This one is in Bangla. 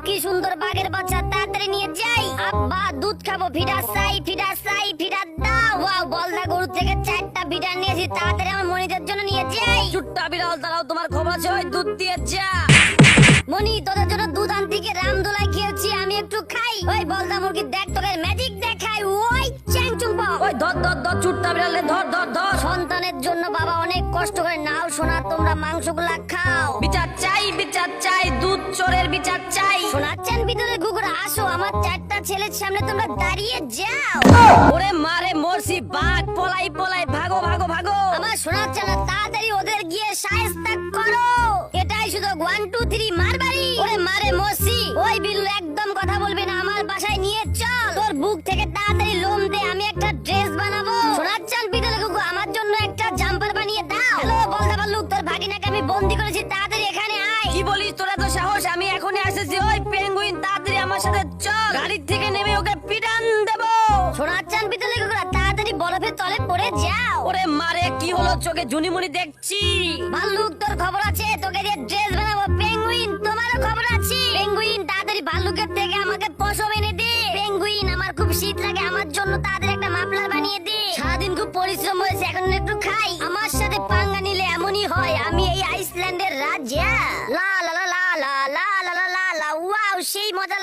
কি সুন্দর বাঘের বাচ্চা, তাড়াতাড়ি নিয়ে যাই। আব্বা দুধ খাবো, ভিডা চাই, ভিডা চাই, ভিডা দাও। ওয়াও, বলদা গরু থেকে 4টা ভিডা নিয়েছি, তাড়াতাড়ি আমার মনিদের জন্য নিয়ে যাই। চুট্টা বিড়াল, দাঁড়াও, তোমার খবর আছে, ওই দুধ দিয়ে যা। মনি, তোদের জন্য দুধ আনতে গিয়ে রামদোলাই খেয়েছি, আমি একটু খাই। ওই বলদা মুরগি দেখ, তোকে ম্যাজিক দেখাই। ওই চ্যাংচুং পাও। ওই ধর ধর ধর, চুট্টা বিড়াল, ধর ধর ধর। সন্তানের জন্য বাবা অনেক কষ্ট করে, নাও শোনা, তোমরা মাংসগুলা খাও। বিচার চাই, বিচার চাই, দুধ চোরের বিচার চাই। শোনাচ্ছেন ভিতরে কুকুর, আসো আমার 4টা ছেলের সামনে তোমরা দাঁড়িয়ে যাও। ওরে মারে মরছি, বাঘ পলাই পলাই, ভাগো ভাগো ভাগো। আমার শোনাচ্ছে না, তাড়াতাড়ি ওদের গিয়ে শায়েস্তা করো। এটাই শুধু 1 2 3 মারবাড়ি। ওরে মারে মরছি। ওই বিলু, একদম কথা বলবি না, আমার বাসায় নিয়ে চল। তোর বুক থেকে তাড়াতাড়ি লোম দে, আমি একটা ড্রেস বানাবো। শোনাচ্ছেন ভিতরে কুকুর, আমার জন্য একটা জাম্পার বানিয়ে দাও। হ্যালো বলদা ভাল্লুক, তোর ভাগিনাকে আমি বন্দি করেছি, তাড়াতাড়ি এখানে আয়। কি বলিস, তোরা তো সাহস, আমি এখনই আসেছি। ওই পেঙ্গুইন, তাড়াতাড়ি আমার সাথে চল, গাড়ির থেকে নেমে ওকে পিটান দেবো। শোনাচ্ছেন ভিতরে কুকুর, তাড়াতাড়ি বরফের তলে পড়ে যাও। ওরে মারে, কি হলো, চোখে ঝুনিমুনি দেখছি। ভাল্লুক, তোর খবর আছে, তোকে দিয়ে ড্রেস বানাবো। পেঙ্গুইন, তোমারও খবর আছে। পেঙ্গুইন, তাড়াতাড়ি ভাল্লুকের থেকে আমাকে পশম এনে দে। পেঙ্গুইন, আমার খুব শীত লাগে, আমার জন্য তাড়াতাড়ি একটা মাফলার বানিয়ে দে। সারাদিন খুব পরিশ্রম হয়েছে, এখন একটু খাই। আমার সাথে পাঙ্গা নিলে এমনই হয়, আমি এই আইসল্যান্ডের রাজা। লা লা লা লা লা লা লা লা লা লা, ওয়াও, সেই মজা